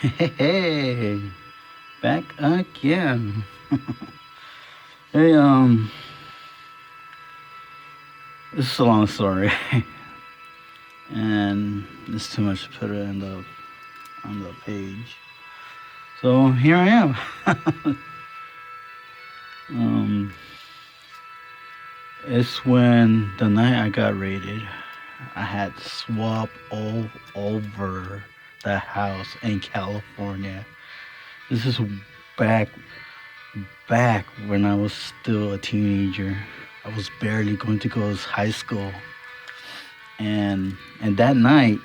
Hey, back again. Hey, this is a long story, and it's too much to put it on the page. So here I am. um, it's when the night I got raided. I had swap all over the house in California. This is back back when I was still a teenager. I was barely going to go to high school. And that night,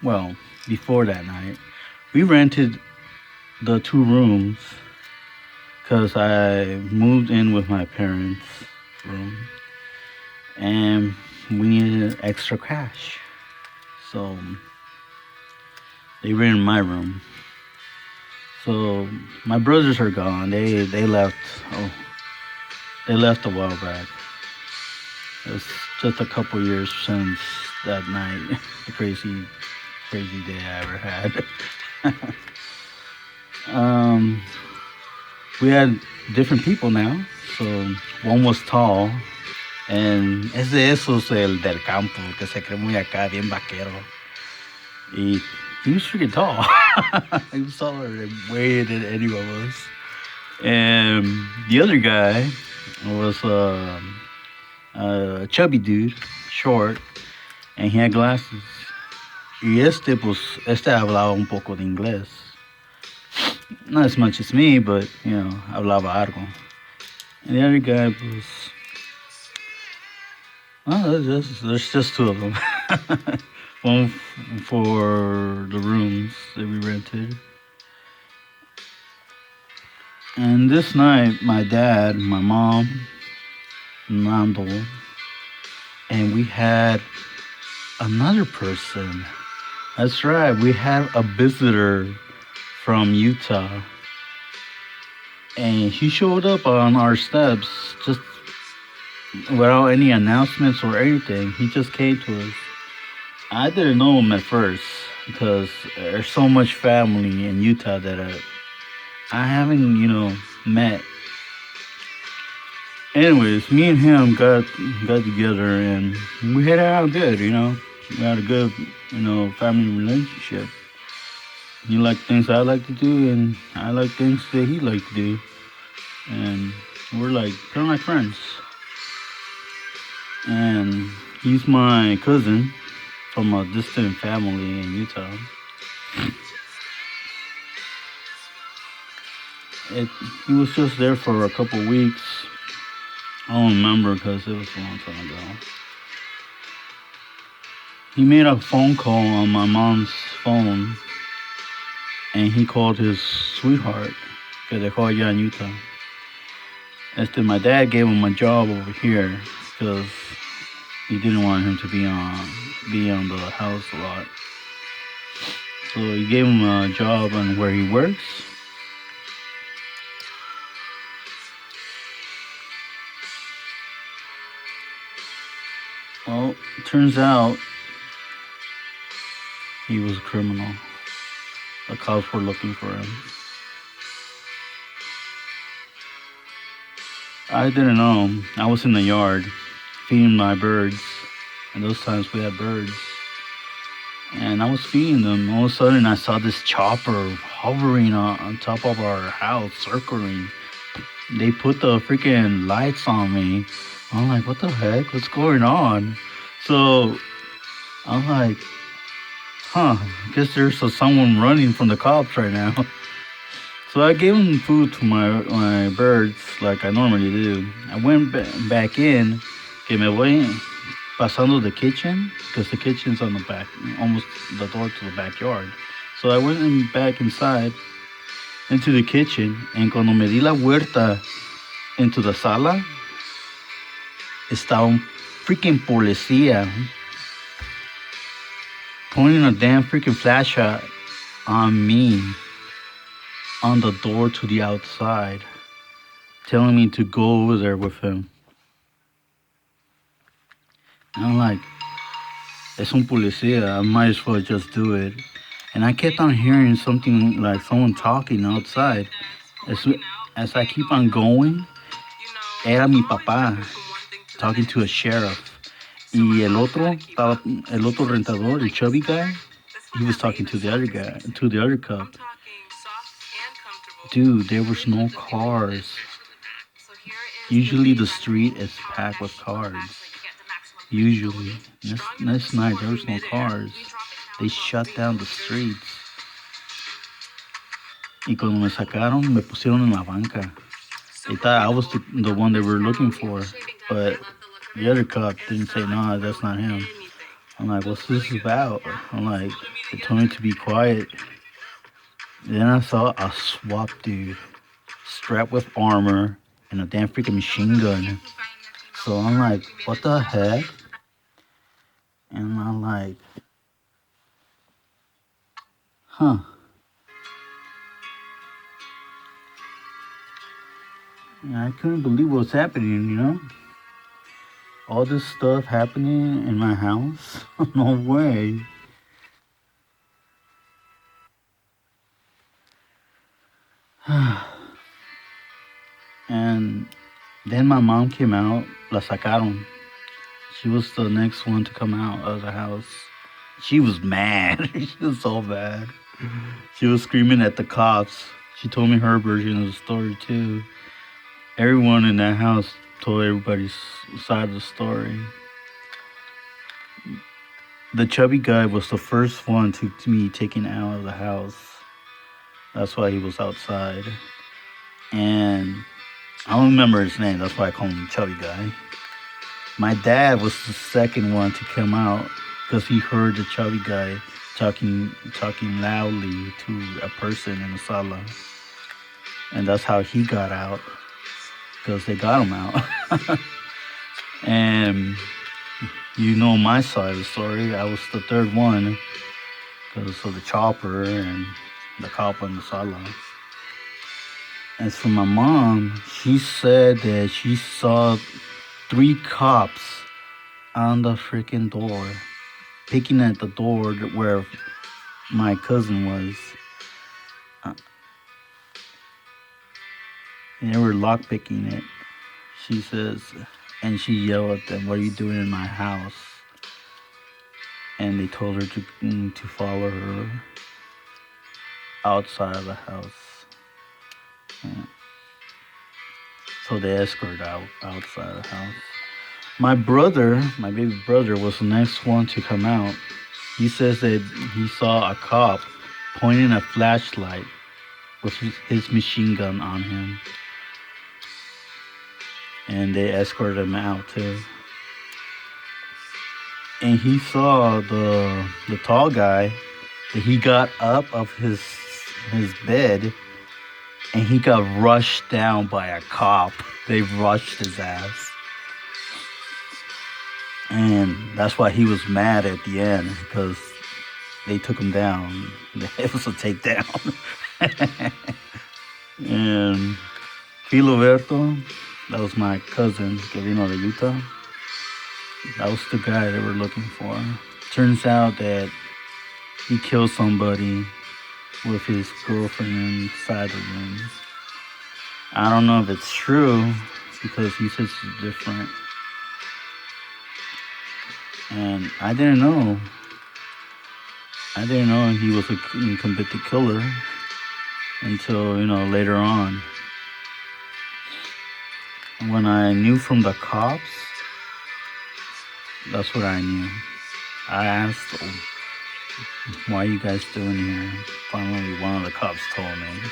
well, before that night, we rented the two rooms because I moved in with my parents' room and we needed extra cash. So they rented my room. So my brothers are gone. They left. Oh, they left a while back. It's just a couple years since that night, the crazy day I ever had. um, we had different people now. So one was tall, and es de esos el del campo que se cree muy acá, bien vaquero. Y he was freaking tall. He was taller and way than any of us. And the other guy was a chubby dude, short, and he had glasses. Y este hablaba un poco de inglés. Not as much as me, but, hablaba algo. And the other guy was, well, there's just two of them. One for the rooms that we rented. And this night, my dad, my mom, Nando, and we had another person. That's right, we had a visitor from Utah. And he showed up on our steps just without any announcements or anything. He just came to us. I didn't know him at first because there's so much family in Utah that I haven't, met. Anyways, me and him got together and we had it out good, We had a good, family relationship. He liked things I like to do, and I like things that he liked to do, and we're like kind of like friends. And he's my cousin from a distant family in Utah. He was just there for a couple weeks. I don't remember because it was a long time ago. He made a phone call on my mom's phone, and he called his sweetheart que dejó allá in Utah. My dad gave him a job over here because he didn't want him to be on the house a lot. So he gave him a job on where he works. Well, turns out he was a criminal. The cops were looking for him. I didn't know. I was in the yard feeding my birds, and those times we had birds. And I was feeding them. All of a sudden, I saw this chopper hovering on top of our house, circling. They put the freaking lights on me. I'm like, what the heck? What's going on? So I'm like, I guess there's someone running from the cops right now. So I gave them food to my birds like I normally do. I went back in, que me voy pasando the kitchen, because the kitchen's on the back, almost the door to the backyard. So I went back inside into the kitchen, and cuando me di la vuelta into the sala, estaba un freaking policía pointing a damn freaking flashlight on me on the door to the outside, telling me to go over there with him. And I'm like, es un policía, I might as well just do it. And I kept on hearing something like someone talking outside. As, as I keep on going, era mi papá talking to a sheriff. Y el otro rentador, el chubby guy, he was talking to the other guy, to the other cop. Dude, there was no cars. Usually the street is packed with cars. Usually. This night there was no cars. They shut down the streets. Y cuando me sacaron, me pusieron en la banca. They thought I was the one they were looking for. But the other cop didn't say, no, that's not him. I'm like, what's this about? I'm like, they told me to be quiet. Then I saw a SWAT dude strapped with armor and a damn freaking machine gun. So I'm like, what the heck? And I'm like, huh. And I couldn't believe what was happening, you know? All this stuff happening in my house? No way. And then my mom came out, la sacaron. She was the next one to come out of the house. She was mad. She was so mad. She was screaming at the cops. She told me her version of the story too. Everyone in that house told everybody's side of the story. The chubby guy was the first one to me taken out of the house. That's why he was outside. And I don't remember his name. That's why I call him Chubby Guy. My dad was the second one to come out because he heard the chubby guy talking loudly to a person in the sala, and that's how he got out because they got him out. And you know my side of the story. I was the third one because of the chopper and the cop in the sala. As for my mom, she said that she saw 3 cops on the freaking door, picking at the door where my cousin was. And they were lockpicking it. She says, and she yelled at them, "What are you doing in my house?" And they told her to follow her outside of the house. Yeah. So they escorted out outside the house. My brother, my baby brother, was the next one to come out. He says that he saw a cop pointing a flashlight with his machine gun on him. And they escorted him out too. And he saw the tall guy that he got up of his bed and he got rushed down by a cop. They rushed his ass. And that's why he was mad at the end, because they took him down. It was a takedown. And Filoberto, that was my cousin, que vino de Utah. That was the guy they were looking for. Turns out that he killed somebody with his girlfriend inside the room. I don't know if it's true, because he says it's different. And I didn't know. I didn't know he was a convicted killer until, later on. When I knew from the cops, that's what I knew. I asked them, "Why are you guys doing here?" Finally, one of the cops told me.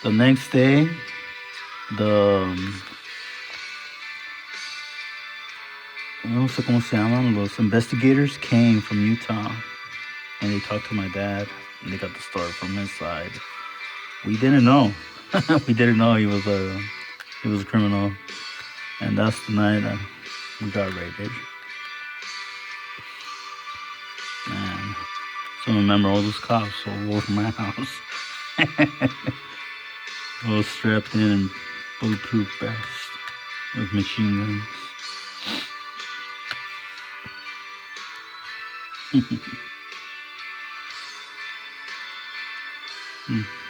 The next day, no sé cómo se llaman, los investigators came from Utah, and they talked to my dad, and they got the story from his side. We didn't know. We didn't know he was a criminal, and that's the night we got raided. Man, so remember all those cops all over my house, all strapped in and bulletproof vests with machine guns. Mm.